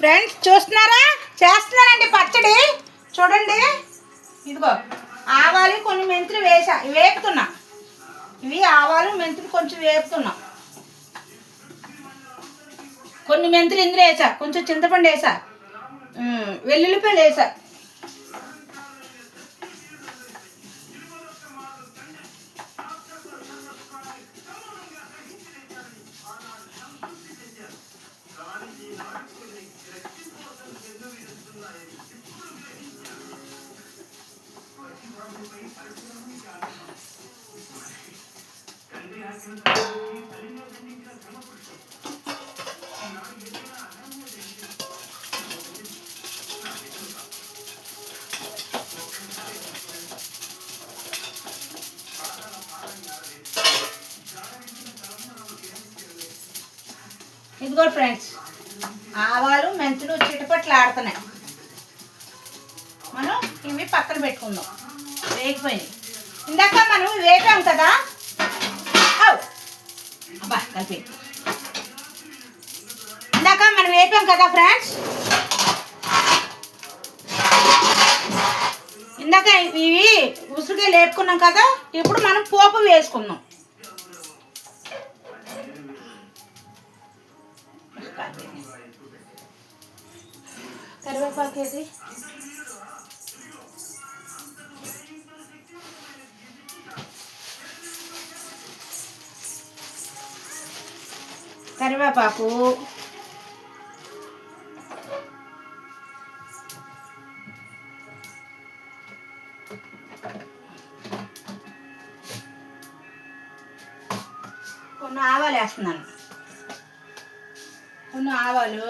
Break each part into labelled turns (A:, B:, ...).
A: Friends చూస్తున్నారా, చేస్తున్నానండి పచ్చడి. చూడండి, ఇదిగో ఆవాలు కొన్ని మెంతులు వేపుతున్నా. ఇవి ఆవాలు మెంతులు కొంచెం వేపుతున్నా. కొన్ని మెంతులు ఇందులో వేసా, కొంచెం చింతపండు వేసా, వెల్లుల్లిపాయలు వేసా. ఇదిగో ఫ్రెండ్స్, ఆవాలు మెంతులు చిటపట్లు ఆడుతున్నాయి. మనం ఇవి పక్కన పెట్టుకుందాం. వేగిపోయినాయి. ఇందాక మనం వేపాం కదా, అబ్బా కలిపి ఇందాక మనం వేపాం కదా ఫ్రెండ్స్. ఇందాక ఇవి ఉసురుగా లేపుకున్నాం కదా. ఇప్పుడు మనం పోపు వేసుకుందాం. కరివేపాకు వేసి కరివేపాకు కొన్ని ఆవాలు వేస్తున్నాను. కొన్ని ఆవాలు,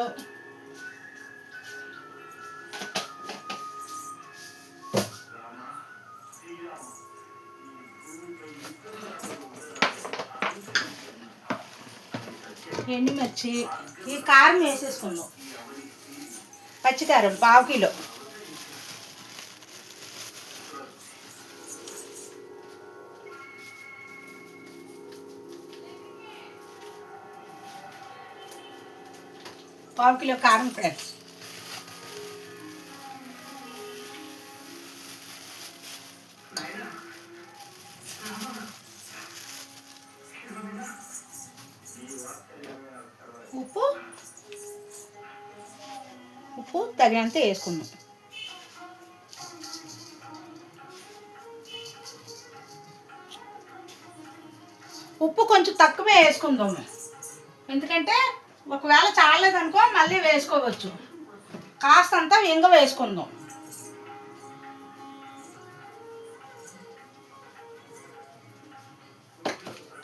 A: ఎండుమిర్చి, ఈ కారం వేసేసుకుందాం. పచ్చికారం 1/2 కిలో. పావు కిలో కారం ఫ్రెండ్స్. ఉప్పు తగినంత వేసుకుందాం. ఉప్పు కొంచెం తక్కువే వేసుకుందాము, ఎందుకంటే ఒకవేళ చాలేదనుకో మళ్ళీ వేసుకోవచ్చు. కాస్తంత ఇంగ వేసుకుందాం.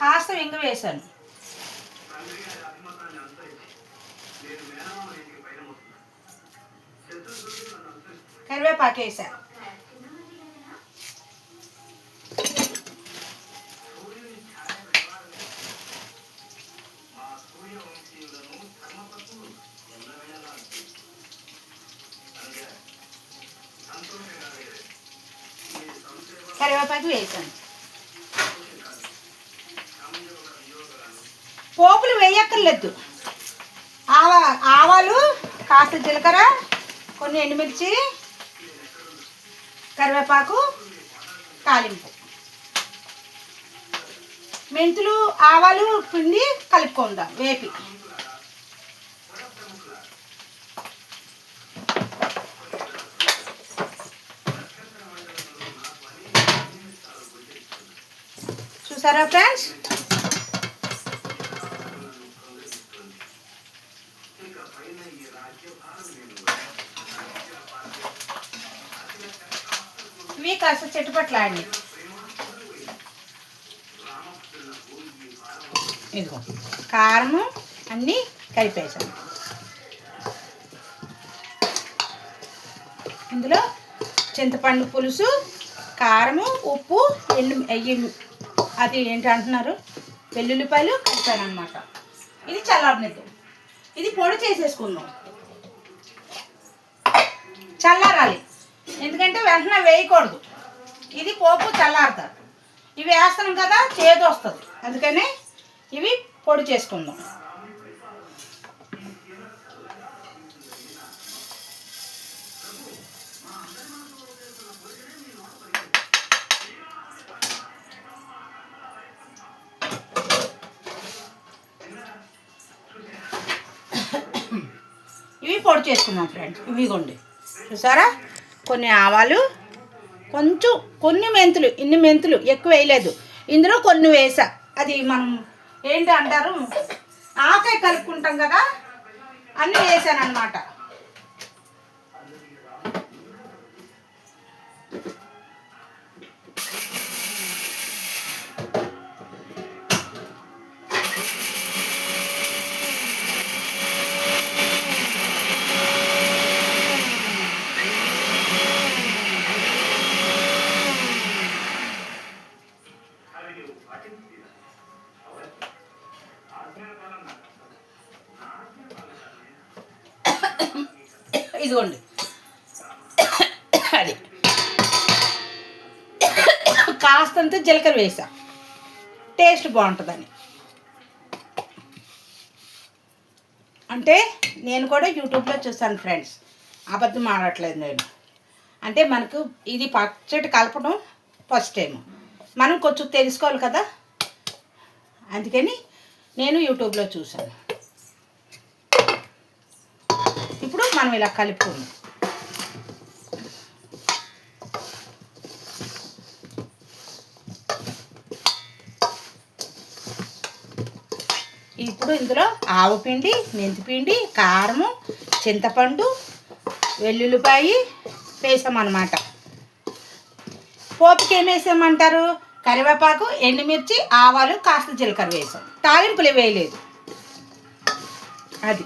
A: కాస్త ఇంగ వేసాను. కరివేపాకు వేసా. కరివేపాకు వేసాను. పోపులు వేయక్కర్లేదు. ఆవాలు, కాస్త జీలకర్ర, కొన్ని ఎండుమిర్చి, కరివేపాకు, తాలింపు, మెంతులు, ఆవాలు పిండి కలుపుకుందాం వేపి. చూసారా ఫ్రెండ్స్, ఇవి కాస్త చెట్టుపట్లాడి. ఇదిగో కారము అన్నీ కలిపేసాను. ఇందులో చింతపండు పులుసు, కారము, ఉప్పు, అది ఏంటి అంటున్నారు, వెల్లుల్లిపాయలు కలిపాను అనమాట. ఇది చల్లారనిద్దాం. ఇది పొడి చేసేసుకుందాం. చల్లారాలి, ఎందుకంటే వెంటనే వేయకూడదు. ఇది పోపు చల్లారుతారు. ఇవి వేస్తాం కదా, చేదు వస్తుంది. అందుకని ఇవి పొడి చేసుకుందాం. పొడి చేసుకుందాం ఫ్రెండ్స్. ఇవిగోండి చూసారా, కొన్ని ఆవాలు, కొంచెం కొన్ని మెంతులు, ఇన్ని మెంతులు ఎక్కువ వేయలేదు, ఇందులో కొన్ని వేసా. అది మనం ఏంటి అంటారు, ఆకాయ కలుపుకుంటాం కదా, అన్నీ వేసాను అనమాట. ఇదిగోండి అది కాస్తంత జీలకర్ర వేసా, టేస్ట్ బాగుంటుందని. అంటే నేను కూడా యూట్యూబ్లో చూసాను ఫ్రెండ్స్, అబద్ధం ఆడట్లేదు నేను. అంటే మనకు ఇది పచ్చడి కలపడం ఫస్ట్ టైం, మనం కొంచెం తెలుసుకోవాలి కదా, అందుకని నేను యూట్యూబ్లో చూసాను. ఇప్పుడు మనం ఇలా కలుపుకుందాం. ఇప్పుడు ఇందులో ఆవపిండి, మెంతిపిండి, కారము, చింతపండు, వెల్లుల్లిపాయి వేసామన్నమాట. పోపుకి ఏం వేసామంటారు, కరివేపాకు, ఎండుమిర్చి, ఆవాలు, కాస్త జీలకర్ర వేసాం. తాలింపులు వేయలేదు. అది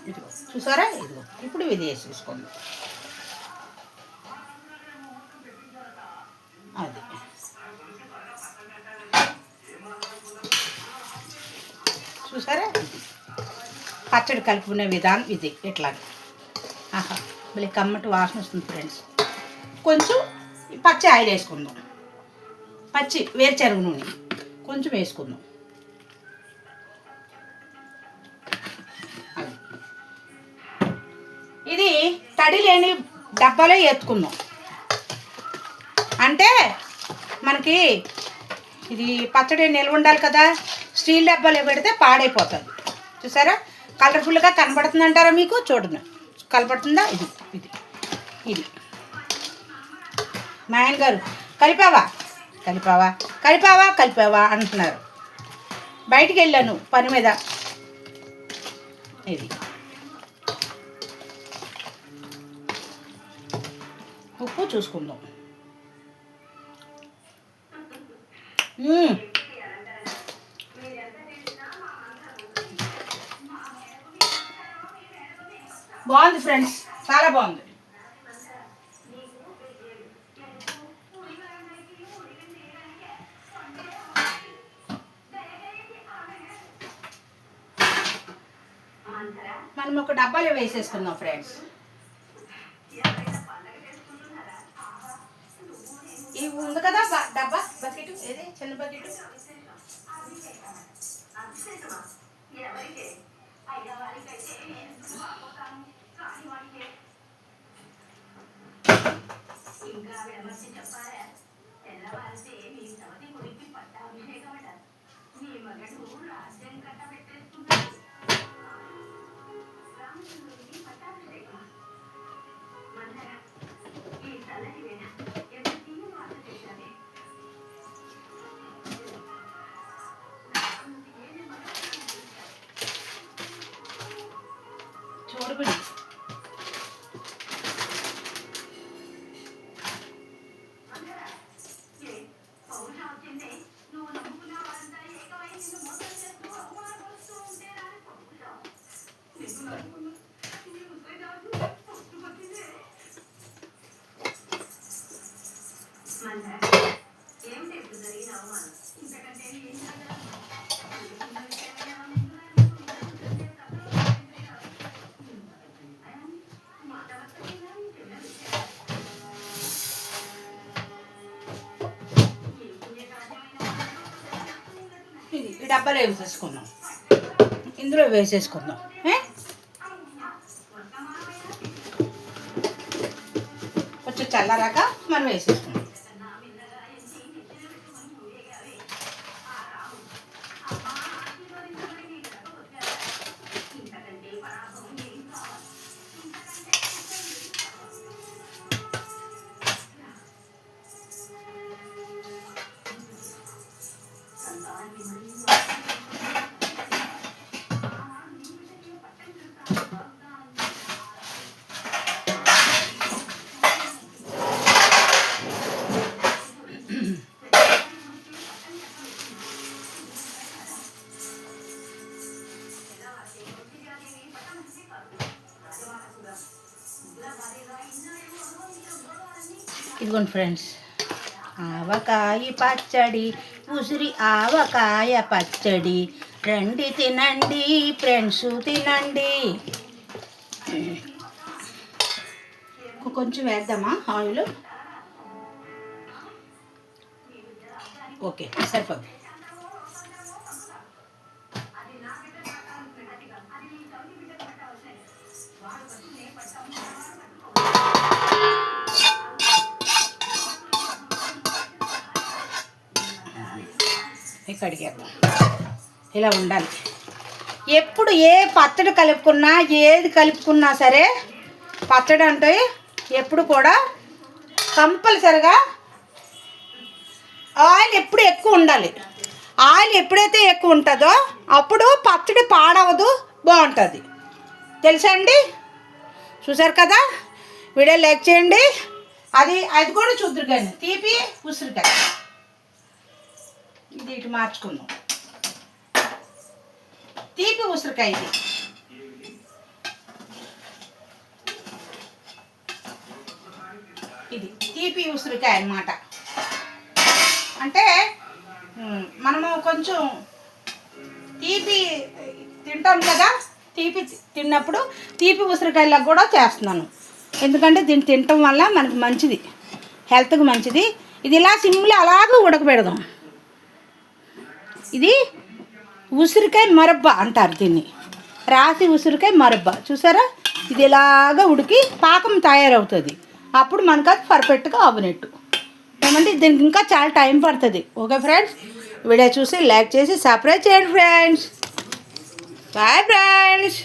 A: ఇదిగో చూసారా, ఇదిగో ఇప్పుడు ఇది వేసేసుకోండి. అది చూసారా, పచ్చడి కలుపుకునే విధానం ఇది. ఇట్లా ఆహా మళ్ళీ కమ్మటి వాసన వస్తుంది ఫ్రెండ్స్. కొంచెం పచ్చి ఆయిల్ వేసుకుందాం, పచ్చి వేరుశనగ నూనె కొంచెం వేసుకుందాం. ఇది తడి లేని డబ్బాలో ఎత్తుకుందాం. అంటే మనకి ఇది పచ్చడి నిల్వ ఉండాలి కదా, స్టీల్ డబ్బాలో పెడితే పాడైపోతుంది. చూసారా, కలర్ఫుల్గా కనబడుతుంది అంటారా మీకు, చూడండి కనబడుతుందా. ఇది ఇది ఇది మా ఆయన గారు కలిపావా కలిపావా కలిపావా కలిపావా అంటున్నారు. బయటికి వెళ్ళాను పని మీద. ఇది ఉప్పు చూసుకుందాం. బాగుంది ఫ్రెండ్స్, చాలా బాగుంది. మనం ఒక డబ్బాలో వేసేసుకుందాం ఫ్రెండ్స్. ఇవి ఉంది కదా డబ్బా, బకెట్ ఏది, చిన్న బకెట్. చూడబడి ఈ డబ్బాలో వేసేసుకుందాం, ఇందులో వేసేసుకుందాం. కొంచెం చల్లారాక మనం వేసేసుకుందాం. ఇదిగోండి ఫ్రెండ్స్, ఆవకాయ పచ్చడి, ఉసిరి ఆవకాయ పచ్చడి, రండి తినండి ఫ్రెండ్స్ తినండి. కొంచెం వేద్దామా ఆయిల్? ఓకే, సరిపోదు. కడిగేద్దాం. ఇలా ఉండాలి. ఎప్పుడు ఏ పచ్చడి కలుపుకున్నా, ఏది కలుపుకున్నా సరే, పచ్చడి అంటే ఎప్పుడు కూడా కంపల్సరిగా ఆయిల్ ఎప్పుడు ఎక్కువ ఉండాలి. ఆయిల్ ఎప్పుడైతే ఎక్కువ ఉంటుందో అప్పుడు పచ్చడి పాడవదు, బాగుంటుంది. తెలుసా అండి? చూసారు కదా? వీడియో లైక్ చేయండి. అది కూడా చూద్దరు కానీ తీపి ఉసిరికాయ ఇది ఇటు మార్చుకుందాం. తీపి ఉసిరికాయ ఇది తీపి ఉసిరికాయ అన్నమాట. అంటే మనము కొంచెం తీపి తింటాం కదా, తీపి తిన్నప్పుడు తీపి ఉసిరికాయలకు కూడా చేస్తున్నాను. ఎందుకంటే దీన్ని తినటం వల్ల మనకు మంచిది, హెల్త్కి మంచిది. ఇది ఇలా సిమ్లో అలాగే ఉడకబెడదాం. ఇది ఉసిరికాయ మరబ్బ అంటారు దీన్ని, రాసి ఉసిరికాయ మరబ్బ. చూసారా? ఇది ఇలాగా ఉడికి పాకం తయారవుతుంది. అప్పుడు మనకు అది పర్ఫెక్ట్గా అవ్వనట్టు. ఏమంటే దీనికి ఇంకా చాలా టైం పడుతుంది. ఓకే ఫ్రెండ్స్, వీడియో చూసి లైక్ చేసి సబ్స్క్రైబ్ చేయండి ఫ్రెండ్స్. Bye friends.